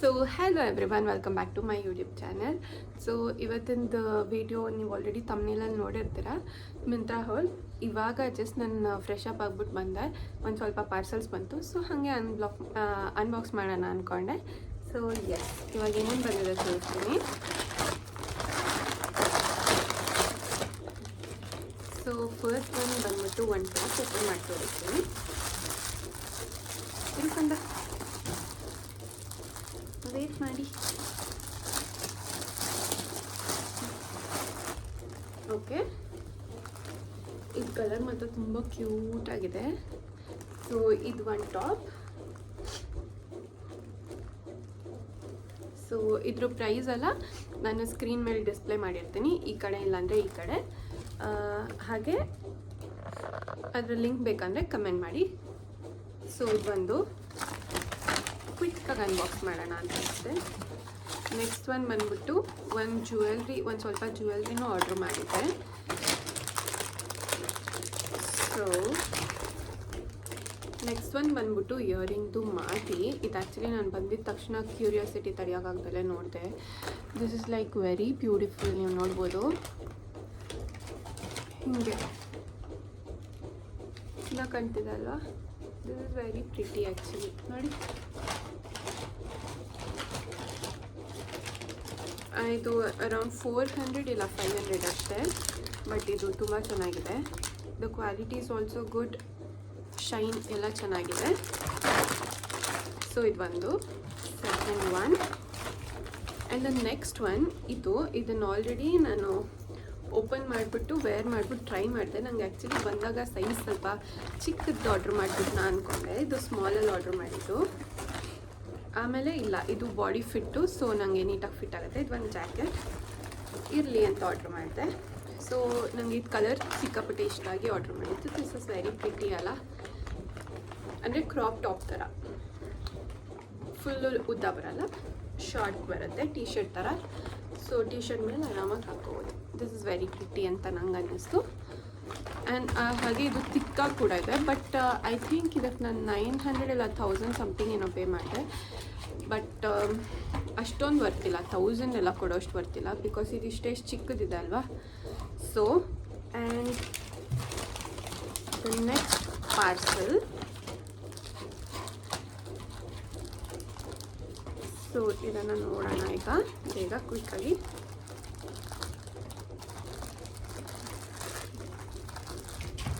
So hello everyone, welcome back to my YouTube channel. So ಇವತ್ತಿಂದು video ನೀವು already ತಮ್ಮನೇಲಲ್ಲಿ ನೋಡಿರ್ತೀರ. ಮಿಂತ್ರಾ ಹಾಲ್. ಇವಾಗ ಜಸ್ಟ್ ನಾನು ಫ್ರೆಶ್ ಅಪ್ ಆಗಿಬಿಟ್ಟು ಬಂದೆ. ಒಂದು ಸ್ವಲ್ಪ ಪಾರ್ಸಲ್ಸ್ ಬಂತು, ಸೊ ಹಾಗೆ ಅನ್ಬಾಕ್ಸ್ ಮಾಡೋಣ ಅಂದ್ಕೊಂಡೆ. ಸೊ ಎಸ್, ಇವಾಗ ಏನೇನು ಬಂದಿದೆ ತೋರಿಸ್ತೀನಿ. ಸೊ ಫಸ್ಟ್ ಒಂದು ಬಂದ್ಬಿಟ್ಟು ಒಂದು ಟಾಪ್ ಓಪನ್ ಮಾಡಿ ತೋರಿಸ್ತೀನಿ. ಇಲ್ಕಂದ ವೇಟ್ ಮಾಡಿ. ಓಕೆ, ಇದು ಕಲರ್ ಮಾತ್ರ ತುಂಬ ಕ್ಯೂಟ್ ಆಗಿದೆ. ಸೊ ಇದು ಒಂದು ಟಾಪ್. ಸೊ ಇದ್ರ ಪ್ರೈಸ್ ಎಲ್ಲ ನಾನು ಸ್ಕ್ರೀನ್ ಮೇಲೆ ಡಿಸ್ಪ್ಲೇ ಮಾಡಿರ್ತೀನಿ, ಈ ಕಡೆ ಇಲ್ಲಾಂದರೆ ಈ ಕಡೆ. ಹಾಗೆ ಅದರ ಲಿಂಕ್ ಬೇಕಂದರೆ ಕಮೆಂಟ್ ಮಾಡಿ. ಸೊ ಇದೊಂದು ಕ್ವಿಕ್ಕಾಗಿ ಅನ್ಬಾಕ್ಸ್ ಮಾಡೋಣ ಅಂತ ಅನಿಸುತ್ತೆ. ನೆಕ್ಸ್ಟ್ ಒಂದು ಬಂದ್ಬಿಟ್ಟು ಒಂದು ಸ್ವಲ್ಪ ಜ್ಯುವೆಲ್ರಿನೂ ಆರ್ಡ್ರ್ ಮಾಡಿದ್ದೆ. ಸೊ ನೆಕ್ಸ್ಟ್ ಒಂದು ಬಂದ್ಬಿಟ್ಟು ಇಯರಿಂಗ್ದು ಮಾಡಿ. ಇದು ಆ್ಯಕ್ಚುಲಿ ನಾನು ಬಂದಿದ್ದ ತಕ್ಷಣ ಕ್ಯೂರಿಯಾಸಿಟಿ ತಡೆಯೋಕ್ಕಾಗ್ದಲ್ಲೇ ನೋಡಿದೆ. This is like very beautiful. ನೀವು ನೋಡ್ಬೋದು ಹೀಗೆ ಇಲ್ಲ ಕಾಣ್ತಿದೆ ಅಲ್ವಾ? This is very pretty actually. ನೋಡಿ, ಇದು ಅರೌಂಡ್ 400 ಇಲ್ಲ 500 ಅಷ್ಟೇ, ಬಟ್ ಇದು ತುಂಬ ಚೆನ್ನಾಗಿದೆ. The quality is also good, shine ಎಲ್ಲ ಚೆನ್ನಾಗಿದೆ. ಸೊ ಇದು ಒಂದು second one. And the next one ಇದನ್ನು ಆಲ್ರೆಡಿ ನಾನು ಓಪನ್ ಮಾಡಿಬಿಟ್ಟು ವೇರ್ ಮಾಡಿಬಿಟ್ಟು ಟ್ರೈ ಮಾಡಿದೆ. ನಂಗೆ ಆ್ಯಕ್ಚುಲಿ ಬಂದಾಗ ಸೈಜ್ ಸ್ವಲ್ಪ ಚಿಕ್ಕದ್ದು ಆರ್ಡ್ರ್ ಮಾಡಿಬಿಟ್ಟು ನಾನು ಅಂದ್ಕೊಂಡೆ. ಇದು ಸ್ಮಾಲಲ್ಲಿ ಆರ್ಡ್ರ್ ಮಾಡಿದ್ದು. ಆಮೇಲೆ ಇಲ್ಲ, ಇದು ಬಾಡಿ ಫಿಟ್ಟು, ಸೊ ನನಗೆ ನೀಟಾಗಿ ಫಿಟ್ ಆಗುತ್ತೆ. ಇದು ಒಂದು ಜಾಕೆಟ್ ಇರಲಿ ಅಂತ ಆರ್ಡ್ರ್ ಮಾಡಿದೆ. ಸೊ ನನಗೆ ಇದು ಕಲರ್ ಸಿಕ್ಕಾಪಟ್ಟೆ ಇಷ್ಟ ಆಗಿ ಆರ್ಡ್ರ್ ಮಾಡಿದ್ದು. ದಿಸ್ ಇಸ್ ವೆರಿ ಪ್ರಿಟಿ ಅಲ್ಲ, ಅಂದರೆ ಕ್ರಾಪ್ ಟಾಪ್ ಥರ, ಫುಲ್ಲು ಉದ್ದ ಬರಲ್ಲ, ಶಾರ್ಟ್ ಬರುತ್ತೆ, ಟೀ ಶರ್ಟ್ ಥರ. ಸೊ ಟೀ ಶರ್ಟ್ ಮೇಲೆ ಆರಾಮಾಗಿ ಹಾಕೋಬೋದು. ದಿಸ್ ಇಸ್ ವೆರಿ ಪ್ರಿಟಿ ಅಂತ ನಂಗೆ ಅನ್ನಿಸ್ತು. ಆ್ಯಂಡ್ ಹಾಗೆ ಇದು ತಿಕ್ಕಾಗಿ ಕೂಡ ಇದೆ. ಬಟ್ ಐ ಥಿಂಕ್ ಇದಕ್ಕೆ ನಾನು 900 ಇಲ್ಲ 1000 ಸಮಥಿಂಗ್ ಏನೋ ಪೇ ಮಾಡಿದೆ. ಬಟ್ ಅಷ್ಟೊಂದು ಬರ್ತಿಲ್ಲ, 1000 ಎಲ್ಲ ಕೊಡೋಷ್ಟು ಬರ್ತಿಲ್ಲ, ಬಿಕಾಸ್ ಇದು ಇಷ್ಟೆಷ್ಟು ಚಿಕ್ಕದಿದೆ ಅಲ್ವಾ. So and the next parcel. So ಇದನ್ನು ನೋಡೋಣ ಈಗ ಬೇಗ ಕ್ವಿಕ್ಕಾಗಿ.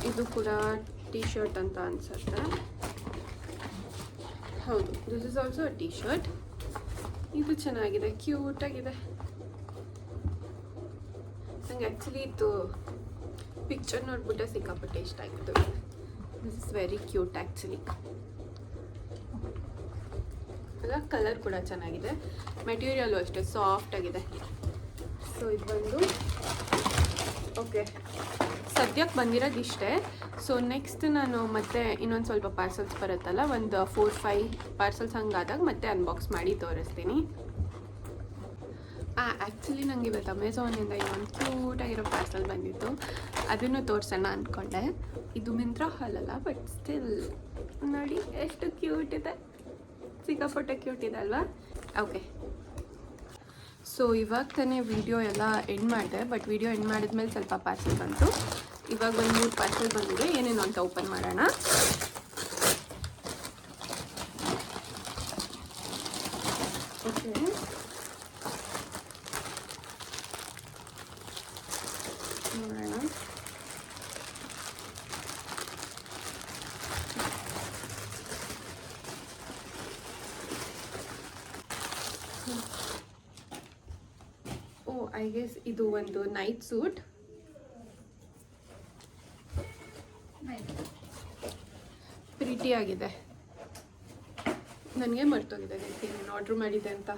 ಇದು ಕೂಡ ಟೀ ಶರ್ಟ್ ಅಂತ ಅನ್ಸುತ್ತೆ. ಹೌದು, this is also T shirt. ಇದು ಚೆನ್ನಾಗಿದೆ, ಕ್ಯೂಟಾಗಿದೆ. ನಂಗೆ ಆ್ಯಕ್ಚುಲಿ ಇದು ಪಿಕ್ಚರ್ ನೋಡ್ಬಿಟ್ಟೆ ಸಿಕ್ಕಾಪಟ್ಟೆ ಇಷ್ಟ ಆಗಿತ್ತು. This is very cute actually. ಅಲ್ಲ, ಕಲರ್ ಕೂಡ ಚೆನ್ನಾಗಿದೆ, ಮೆಟೀರಿಯಲ್ಲು ಅಷ್ಟೇ ಸಾಫ್ಟ್ ಆಗಿದೆ. ಸೊ ಇದು ಬಂದು ಓಕೆ, ಸದ್ಯಕ್ಕೆ ಬಂದಿರೋದು ಇಷ್ಟೇ. ಸೊ ನೆಕ್ಸ್ಟ್ ನಾನು ಮತ್ತೆ ಇನ್ನೊಂದು ಸ್ವಲ್ಪ ಪಾರ್ಸಲ್ಸ್ ಬರುತ್ತಲ್ಲ, ಒಂದು 4-5 ಪಾರ್ಸಲ್ಸ್ ಹಂಗಾದಾಗ ಮತ್ತೆ ಅನ್ಬಾಕ್ಸ್ ಮಾಡಿ ತೋರಿಸ್ತೀನಿ. ಆ್ಯಕ್ಚುಲಿ ನನಗೆ ಇವತ್ತು ಅಮೆಝಾನಿಂದ ಇನ್ನೊಂದು ಕ್ಯೂಟಾಗಿರೋ ಪಾರ್ಸಲ್ ಬಂದಿತ್ತು, ಅದನ್ನು ತೋರಿಸೋಣ ಅಂದ್ಕೊಂಡೆ. ಇದು ಮಿಂತ್ರಾ ಹಾಲ್ ಅಲ್ಲ, ಬಟ್ ಸ್ಟಿಲ್ ನೋಡಿ ಎಷ್ಟು ಕ್ಯೂಟ್ ಇದೆ, ಸಿಕ್ಕಾಪಟ್ಟೆ ಕ್ಯೂಟ್ ಇದೆ ಅಲ್ವಾ? ಓಕೆ, ಸೊ ಇವಾಗ ತಾನೇ ವಿಡಿಯೋ ಎಲ್ಲ ಎಂಡ್ ಮಾಡಿದೆ. ಬಟ್ ವಿಡಿಯೋ ಎಂಡ್ ಮಾಡಿದ್ಮೇಲೆ ಸ್ವಲ್ಪ ಪಾರ್ಸಲ್ ಬಂತು. ಇವಾಗ ಒಂದು 3 ಪಾರ್ಸಲ್ ಬಂದಿದೆ, ಏನೇನು ಅಂತ ಓಪನ್ ಮಾಡೋಣ. ಓಕೆ, ನೋಡೋಣ. ಐ ಗೆಸ್ ಇದು ಒಂದು ನೈಟ್ ಸೂಟ್. ಪ್ರಿಟಿ ಆಗಿದೆ. ನನಗೆ ಮರ್ತೋಗಿದೆ ನಾನು ಆರ್ಡ್ರ್ ಮಾಡಿದ್ದೆ ಅಂತ.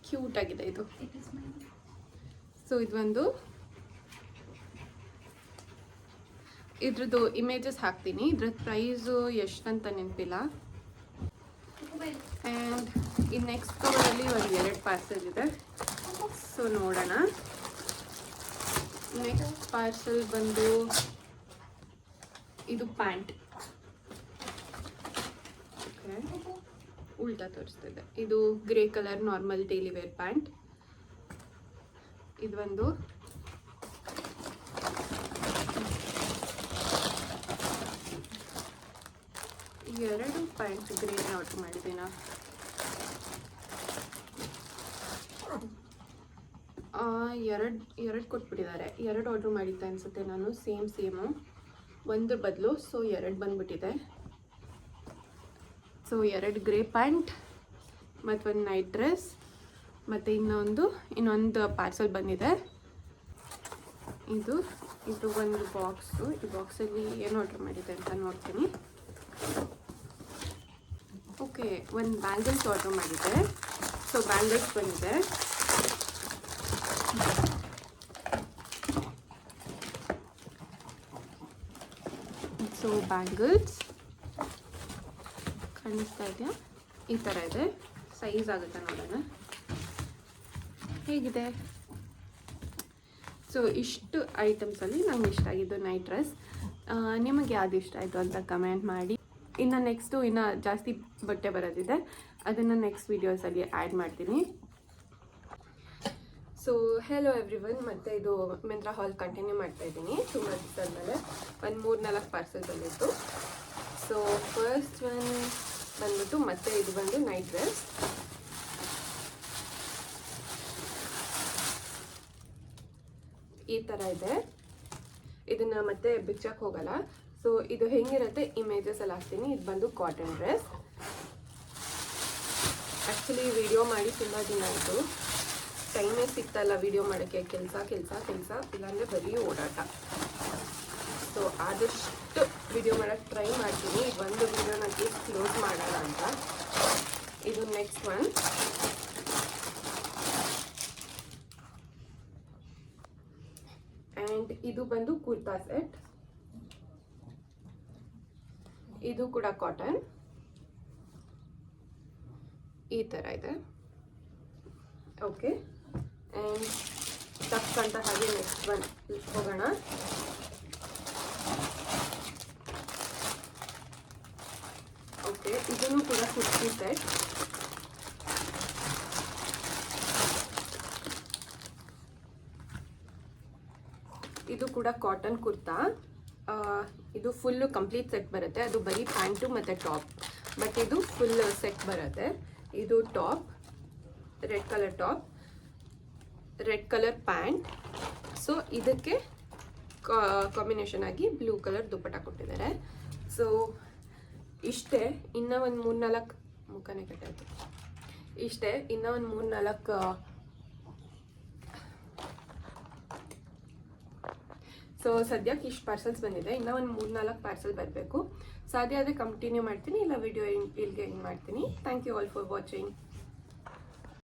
ಕ್ಯೂಟ್ ಆಗಿದೆ ಇದು. ಸೊ ಇದೊಂದು, ಇದ್ರದ್ದು ಇಮೇಜಸ್ ಹಾಕ್ತೀನಿ. ಇದ್ರದ್ದು ಪ್ರೈಸು ಎಷ್ಟಂತ ನೆನಪಿಲ್ಲ. ಆ್ಯಂಡ್ ಈ ನೆಕ್ಸ್ಟ್ ಕವರಲ್ಲಿ ಒಂದು 2 ಪಾರ್ಸಲ್ ಇದೆ. ಸೊ ನೋಡೋಣ. ನೆಕ್ಸ್ಟ್ ಪಾರ್ಸಲ್ ಬಂದು ಇದು ಪ್ಯಾಂಟ್. ಓಕೆ, ಉಲ್ಟಾ ತೋರಿಸ್ತಿದೆ. ಇದು grey colour normal daily wear pant. ಇದೊಂದು ಎರಡು ಪ್ಯಾಂಟ್ ಗ್ರೇನ ಆರ್ಡರ್ ಮಾಡಿದ್ದೀನ. ಎರಡು ಕೊಟ್ಬಿಟ್ಟಿದ್ದಾರೆ. ಎರಡು ಆರ್ಡ್ರ್ ಮಾಡಿದ್ದೆ ಅನಿಸುತ್ತೆ ನಾನು, ಸೇಮು ಒಂದು ಬದಲು. ಸೊ ಎರಡು ಬಂದ್ಬಿಟ್ಟಿದೆ. ಸೊ ಎರಡು ಗ್ರೇ ಪ್ಯಾಂಟ್ ಮತ್ತು ಒಂದು ನೈಟ್ ಡ್ರೆಸ್ ಮತ್ತು ಇನ್ನೊಂದು ಪಾರ್ಸಲ್ ಬಂದಿದೆ. ಇದು ಒಂದು ಬಾಕ್ಸು. ಈ ಬಾಕ್ಸಲ್ಲಿ ಏನು ಆರ್ಡ್ರ್ ಮಾಡಿದೆ ಅಂತ ನೋಡ್ತೀನಿ. ಓಕೆ, ಒಂದು ಬ್ಯಾಂಗಲ್ಸ್ ಆರ್ಡ್ರ್ ಮಾಡಿದ್ದೆ. ಸೊ ಬ್ಯಾಂಗಲ್ಸ್ ಬಂದಿದೆ. ಸೊ ಬ್ಯಾಂಗಲ್ಸ್ ಕಾಣಿಸ್ತಾ ಇದೆಯಾ? ಈ ಥರ ಇದೆ. ಸೈಜ್ ಆಗುತ್ತೆ ನೋಡೋಣ ಹೇಗಿದೆ. ಸೊ ಇಷ್ಟು ಐಟಮ್ಸಲ್ಲಿ ನಂಗೆ ಇಷ್ಟ ಆಗಿದ್ದು ನೈಟ್ ಡ್ರೆಸ್. ನಿಮಗೆ ಯಾವುದು ಇಷ್ಟ ಆಯಿತು ಅಂತ ಕಮೆಂಟ್ ಮಾಡಿ. ಇನ್ನು ಜಾಸ್ತಿ ಬಟ್ಟೆ ಬರೋದಿದೆ, ಅದನ್ನು ನೆಕ್ಸ್ಟ್ ವೀಡಿಯೋಸಲ್ಲಿ ಆ್ಯಡ್ ಮಾಡ್ತೀನಿ. ಸೊ ಹೆಲೋ ಎವ್ರಿವನ್, ಮತ್ತು ಇದು ಮಿಂತ್ರಾ ಹಾಲ್ ಕಂಟಿನ್ಯೂ ಮಾಡ್ತಾ ಇದ್ದೀನಿ. ತುಂಬ ದಿವಸ ಮೇಲೆ ಒಂದು 3-4 ಪಾರ್ಸಲ್ ಬಂದಿತ್ತು. ಸೊ ಫಸ್ಟ್ ಒನ್ ಬಂದ್ಬಿಟ್ಟು ಮತ್ತೆ ಇದು ಬಂದು ನೈಟ್ ಡ್ರೆಸ್. ಈ ಥರ ಇದೆ. ಇದನ್ನು ಮತ್ತೆ ಬಿಚ್ಚಕ್ಕೆ ಹೋಗಲ್ಲ. ಸೊ ಇದು ಹೆಂಗಿರುತ್ತೆ ಇಮೇಜಸ್ ಎಲ್ಲ ಹಾಕ್ತೀನಿ. ಇದು ಬಂದು ಕಾಟನ್ ಡ್ರೆಸ್. ಆ್ಯಕ್ಚುಲಿ ವಿಡಿಯೋ ಮಾಡಿ ತುಂಬ ದಿನ ಆಯಿತು, ಟೈಮೇ ಸಿಗ್ತಾಯಿಲ್ಲ ವಿಡಿಯೋ ಮಾಡೋಕ್ಕೆ. ಕೆಲಸ ಇಲ್ಲಾಂದರೆ ಬರೀ ಓಡಾಟ. ಸೊ ಆದಷ್ಟು ವಿಡಿಯೋ ಮಾಡೋಕ್ಕೆ ಟ್ರೈ ಮಾಡ್ತೀನಿ. ಒಂದು ವಿಡಿಯೋನ ಕ್ಲೋಸ್ ಮಾಡೋಣ ಅಂತ. ಇದು ನೆಕ್ಸ್ಟ್ ಒನ್. ಆ್ಯಂಡ್ ಇದು ಬಂದು ಕುರ್ತಾ ಸೆಟ್. ಇದು ಕೂಡ ಕಾಟನ್. ಈ ಥರ ಇದೆ. ಓಕೆ, ಆ್ಯಂಡ್ ತಕ್ಕಂತ ಹಾಗೆ ನೆಕ್ಸ್ಟ್ ಒನ್ ಹೋಗೋಣ. ಓಕೆ, ಇದನ್ನು ಕೂಡ ಕುರ್ತಿ ಸೆಟ್. ಇದು ಕೂಡ ಕಾಟನ್ ಕುರ್ತಾ. ಇದು ಫುಲ್ಲು ಕಂಪ್ಲೀಟ್ ಸೆಟ್ ಬರುತ್ತೆ. ಅದು ಬರೀ ಪ್ಯಾಂಟು ಮತ್ತು ಟಾಪ್, ಬಟ್ ಇದು ಫುಲ್ ಸೆಟ್ ಬರುತ್ತೆ. ಇದು top, red colour top, red colour pant. So ಇದಕ್ಕೆ ಕಾಂಬಿನೇಷನ್ ಆಗಿ ಬ್ಲೂ ಕಲರ್ ದುಪ್ಪಟ್ಟ ಕೊಟ್ಟಿದ್ದಾರೆ. ಸೊ ಇಷ್ಟೇ. ಇನ್ನೂ ಒಂದು 3-4 ಮುಖನೇ ಕಟ್ಟಾಯಿತು. ಇಷ್ಟೇ. ಇನ್ನೂ ಒಂದು 3-4 ಸೊ ಸದ್ಯಕ್ಕೆ ಇಷ್ಟು ಪಾರ್ಸಲ್ಸ್ ಬಂದಿದೆ. ಇನ್ನೂ ಒಂದು 3-4 ಪಾರ್ಸಲ್ ಬರಬೇಕು. ಸಾಧ್ಯ ಆದರೆ ಕಂಟಿನ್ಯೂ ಮಾಡ್ತೀನಿ, ಇಲ್ಲ ವಿಡಿಯೋ ಇಲ್ಲಿಗೆ ಎಂಡ್ ಮಾಡ್ತೀನಿ. Thank you all for watching.